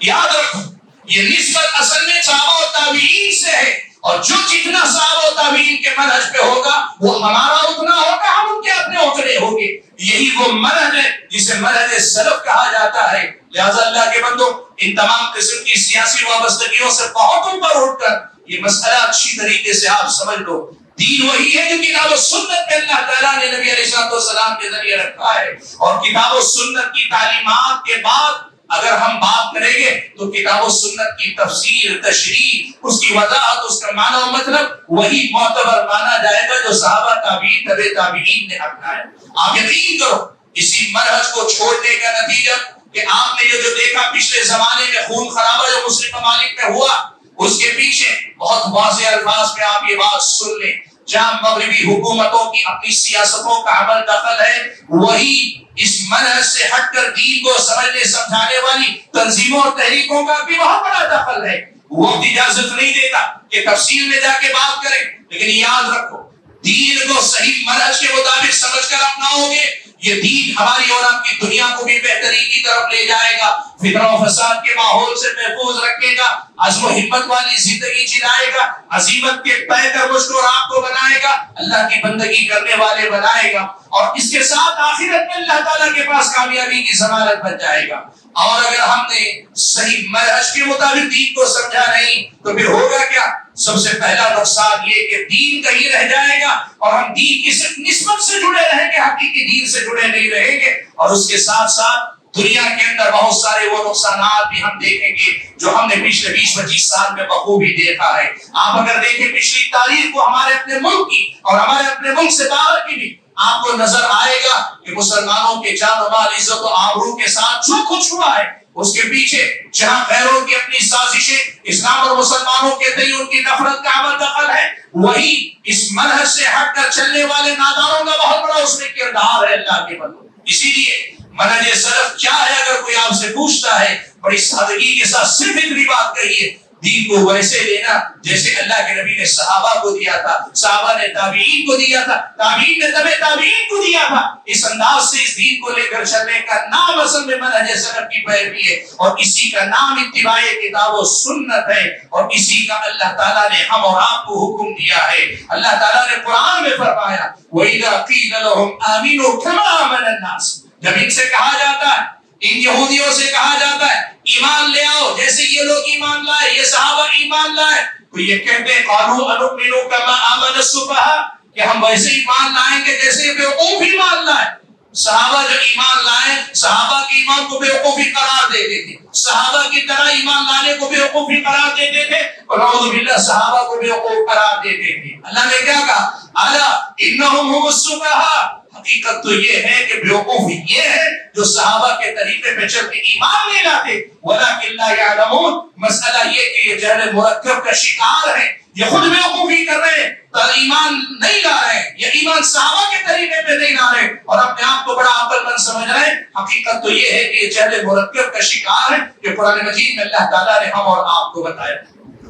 یاد رکھو یہ نسبت اصل میں صحابہ و تابعین سے ہے، اور جو جتنا صحابہ و تابعین کے منہج پہ ہوگا وہ ہمارا اتنا ہوگا، ہم ان کے اپنے اتنے ہوں گے. یہی دین وہ منہج ہے جسے منہج سلف کہا جاتا ہے. لہذا اللہ کے بندو ان تمام قسم کی سیاسی وابستگیوں سے بہت اوپر اٹھ کر یہ مسئلہ اچھی طریقے سے آپ سمجھ لو. دین وہی ہے جو کتاب و سنت میں اللہ تعالیٰ نے نبی علیہ السلام کے ذریعے رکھا ہے. اور کتاب و سنت کی تعلیمات کے بعد اگر ہم بات کریں گے تو کتاب و سنت کی تفسیر، تشریح، اس کی وضاحت، اس کا معنی و مطلب وہی معتبر مانا جائے گا جو صحابہ تابعین تبع تابعین نے اپنایا. آپ یقین کرو اسی منہج کو چھوڑنے کا نتیجہ کہ آپ نے یہ جو دیکھا پچھلے زمانے میں خون خرابہ جو مسلم ممالک میں ہوا، اس کے پیچھے بہت واضح الفاظ میں آپ یہ بات سن لیں. جہاں مغربی حکومتوں کی اپنی سیاستوں کا عمل دخل ہے، وہی اس منہج سے ہٹ کر دین کو سمجھنے سمجھانے والی تنظیموں اور تحریکوں کا بھی بہت بڑا دخل ہے. وہ اجازت نہیں دیتا کہ تفصیل میں جا کے بات کریں، لیکن یاد رکھو دین کو صحیح منہج کے مطابق سمجھ کر اپناؤ گے، یہ دین ہماری اور آپ کی دنیا کو بھی بہتری کی طرف لے جائے گا، فتنہ و فساد کے ماحول سے محفوظ رکھے گا، عزم و ہمت والی زندگی جلائے گا، عزیمت کے پے کر مجھ کو اور آپ کو بنائے گا، اللہ کی بندگی کرنے والے بنائے گا، اور اس کے ساتھ آخرت میں اللہ تعالیٰ کے پاس کامیابی کی ضمانت بن جائے گا. اور اگر ہم نے صحیح منہج کے مطابق دین کو سمجھا نہیں تو پھر ہوگا کیا؟ سب سے پہلا نقصان یہ کہ دین کہیں رہ جائے گا اور ہم دین کی صرف نسبت سے جڑے رہیں گے، حقیقی دین سے جڑے نہیں رہیں گے. اور اس کے ساتھ ساتھ دنیا کے اندر بہت سارے وہ نقصانات بھی ہم دیکھیں گے جو ہم نے پچھلے 20-25 سال میں بخوبی دیکھا ہے. آپ اگر دیکھیں پچھلی تاریخ کو ہمارے اپنے ملک کی اور ہمارے اپنے ملک سے باہر کی بھی، آپ کو نظر آئے گا کہ مسلمانوں کے جان و مال، عزت و آبرو کے ساتھ جو کچھ ہوا ہے اس کے پیچھے جہاں غیروں کی اپنی سازشیں، اسلام اور مسلمانوں کے تئیں ان کی نفرت کا عمل دخل ہے، وہی اس منہج سے ہٹ کر چلنے والے نادانوں کا بہت بڑا اس میں کردار ہے. اللہ کے بندو اسی لیے منہج سلف کیا ہے اگر کوئی آپ سے پوچھتا ہے بڑی سادگی کے ساتھ صرف اتنی بات کہیے، دین کو ویسے لینا جیسے اللہ کے نبی نے صحابہ کو دیا تھا، صحابہ نے تابعین کو دیا تھا، تابعین نے تبع تابعین کو دیا تھا. اس انداز سے اس دین کو لے کر چلنے کا نام اصل میں منہج سلف کی پیروی ہے، اور اسی کا نام اتباع کتاب و سنت ہے، اور اسی کا اللہ تعالیٰ نے ہم اور آپ کو حکم دیا ہے. اللہ تعالیٰ نے قرآن میں فرمایا وَإِذَا قِيلَ لَهُمْ آمِنُوا كَمَا آمَنَ النَّاسُ، جب ان سے کہا جاتا ہے، ان یہودیوں سے کہا جاتا ہے ایمان لے آؤ جیسے یہ لوگ ایمان لائے، یہ صحابہ ایمان لائے، تو یہ کہتے ہیں قالوا انؤمن كما آمن السفهاء، کہ ہم ویسے ایمان لائیں گے جیسے بیوقوف ایمان لائے. صحابہ جو ایمان لائے، صحابہ کے ایمان کو بیوقوفی قرار دیتے تھے، صحابہ کی طرح ایمان لانے کو بیوقوفی قرار دیتے تھے، اور نعوذ باللہ صحابہ کو بیوقوف قرار دیتے تھے. اللہ نے کیا کہا؟ الا انهم هم السفهاء، حقیقت تو یہ ہے کہ بیوقوف یہ ہے جو صحابہ کے طریقے پہ چل کے ایمان نہیں لاتے، ولکن لا يعلمون، مسئلہ یہ کہ یہ جہل مرکب کا شکار ہے، یہ خود بیوقوفی کر رہے ہیں، ایمان نہیں لا رہے ہیں، یہ ایمان صحابہ کے طریقے پہ نہیں لا رہے اور اپنے آپ کو بڑا عقل مند سمجھ رہے ہیں. حقیقت تو یہ ہے کہ یہ جہل مرکب کا شکار ہے کہ قرآن مجید میں اللہ تعالیٰ نے ہم اور آپ کو بتایا.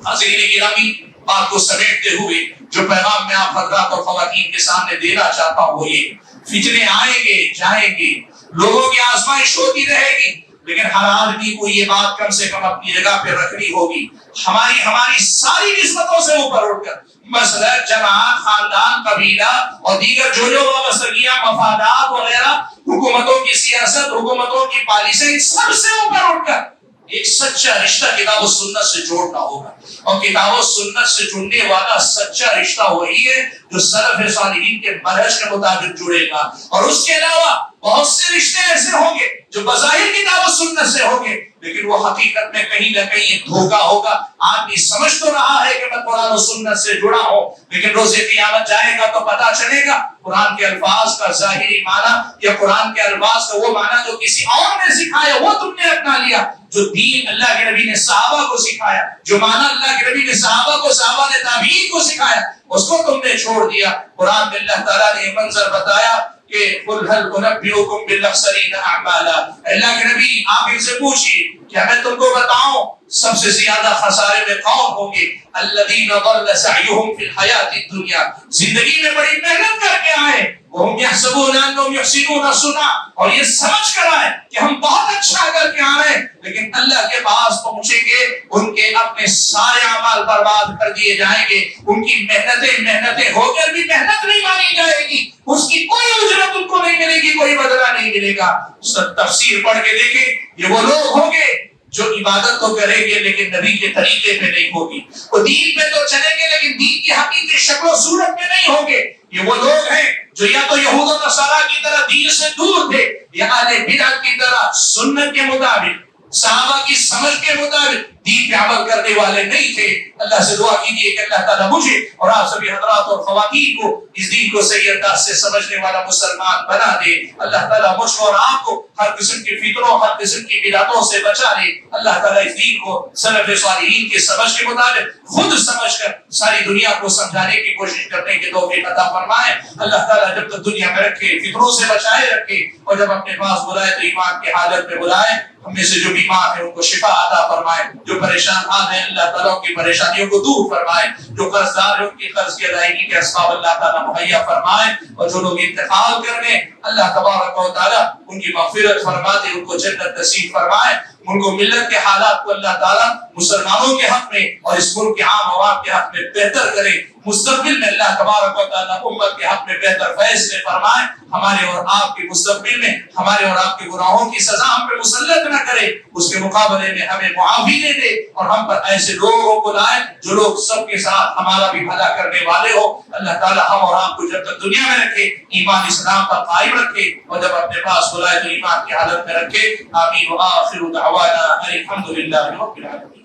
حاضرین گرامی، بات کو سمیٹتے ہوئے جو پیغام میں آپ حضرات اور خواتین کے سامنے دینا چاہتا ہوں وہ یہ: فتنے آئیں گے جائیں گے، لوگوں کی آزمائش ہوتی رہے گی، لیکن ہر آدمی کو یہ بات کم سے کم اپنی جگہ پہ رکھنی ہوگی، ہماری ساری نسبتوں سے اوپر اٹھ کر مسلک، جماعت، خاندان، قبیلہ اور دیگر جو وابستگیاں، مفادات وغیرہ، حکومتوں کی سیاست، حکومتوں کی پالیسیاں، سب سے اوپر اٹھ کر ایک سچا رشتہ کتاب و سنت سے جوڑنا ہوگا. اور کتاب و سنت سے جڑنے والا سچا رشتہ وہی ہے جو سلف صالحین کے منہج کے مطابق جڑے گا. اور اس کے علاوہ بہت سے رشتے ایسے ہوں گے جو بظاہر کتاب و سنت سے ہوں گے، لیکن وہ حقیقت میں کہیں نہ کہیں ایک دھوکہ ہوگا. آدمی سمجھ تو رہا ہے کہ میں قرآن و سنت سے جڑا ہوں، لیکن روز قیامت جائے گا تو پتا چلے گا قرآن کے الفاظ کا ظاہری معنی یا قرآن کے الفاظ کا وہ معنی جو کسی اور نے سکھایا وہ تم نے اپنا لیا. جو دین اللہ کے نبی نے صحابہ کو سکھایا، جو معنی اللہ کے نبی نے صحابہ کو، صحابہ نے تابعین کو سکھایا، اس کو تم نے چھوڑ دیا. قرآن میں اللہ تعالیٰ نے یہ منظر بتایا کہ قل هل انبئکم بالاخسرین اعمالا، اللہ کے نبی آپ ان سے پوچھیے کیا میں تم کو بتاؤں سب سے زیادہ خسارے میں قوم ہوں گے الذین ضل سعیہم فی الحیات الدنیا، زندگی میں بڑی محنت کر کے آئے، وہم یحسبون انہم یحسنون صنعا، اور یہ سمجھ کر آئے کہ ہم بہت اچھا کر کے آ رہے ہیں، لیکن اللہ کے پاس پہنچیں گے ان کے اپنے سارے اعمال برباد کر دیے جائیں گے، ان کی محنتیں ہو کر بھی محنت نہیں مانی جائے گی، اس کی کوئی اجرت ان کو نہیں ملے گی، کوئی بدلہ نہیں ملے گا۔ تفسیر پڑھ کے دیکھیں، یہ وہ لوگ ہوں گے جو عبادت تو کریں گے لیکن نبی کے طریقے پہ نہیں ہوگی، وہ دین پہ تو چلیں گے لیکن دین کی حقیقی شکل و صورت میں نہیں ہوں گے۔ یہ وہ لوگ ہیں جو یا تو یہود و نصارا کی طرح دین سے دور تھے، یا اہل بدعت کی طرح سنت کے مطابق، صحابہ کی سمجھ کے مطابق دین پہ عمل کرنے والے نہیں تھے۔ اللہ سے دعا کیجیے کہ اللہ تعالیٰ مجھے اور آپ سبھی حضرات اور خواتین کو اس دین کو صحیح انداز سے سمجھنے والا مسلمان بنا دے۔ اللہ تعالیٰ مجھ کو اور آپ کو ہر قسم کی فکروں، ہر قسم کی بدعتوں سے بچا دے۔ اللہ تعالیٰ اس دین کو سلف صالحین کے سمجھ کے مطابق خود سمجھ کر ساری دنیا کو سمجھانے کی کوشش کرنے کے توفیق عطا فرمائے۔ اللہ تعالیٰ جب تک دنیا میں رکھے فکروں سے بچائے رکھے، اور جب اپنے پاس بلائے تو ایمان کی حالت میں بلائے۔ ہم میں سے جو بیمار ہیں ان کو شفا عطا فرمائے، جو پریشان حال ہیں اللہ تعالیٰ کی پریشانیوں کو دور فرمائے، جو قرض دار ہیں ان کی قرض کی ادائیگی کے اسباب اللہ تعالیٰ مہیا فرمائے، اور جو لوگ انتقال کر گئے اللہ تبارک و تعالیٰ ان کی مغفرت فرما دے، ان کو جنت نصیب فرمائے، ان کو ملت کے حالات کو اللہ تعالیٰ مسلمانوں کے حق میں اور اس ملک کے عام عوام کے حق میں بہتر کرے۔ مستقبل میں اللہ تبارک و تعالیٰ امت کے حق میں بہتر فیصلے فرمائے، ہمارے اور آپ کے مستقبل میں ہمارے اور آپ کے گناہوں کی سزا ہم پہ مسلط نہ کرے، اس کے مقابلے میں ہمیں معافی دے دے، اور ہم پر ایسے لوگوں کو لائے جو لوگ سب کے ساتھ ہمارا بھی بھلا کرنے والے ہو۔ اللہ تعالیٰ ہم اور آپ کو جب تک دنیا میں رکھے ایمان اسلام پر قائم رکھے، اور جب اپنے پاس بلائے تو ایمان کی حالت میں رکھے۔ آمین وآخر دعوانا الحمد للہ رب العالمین۔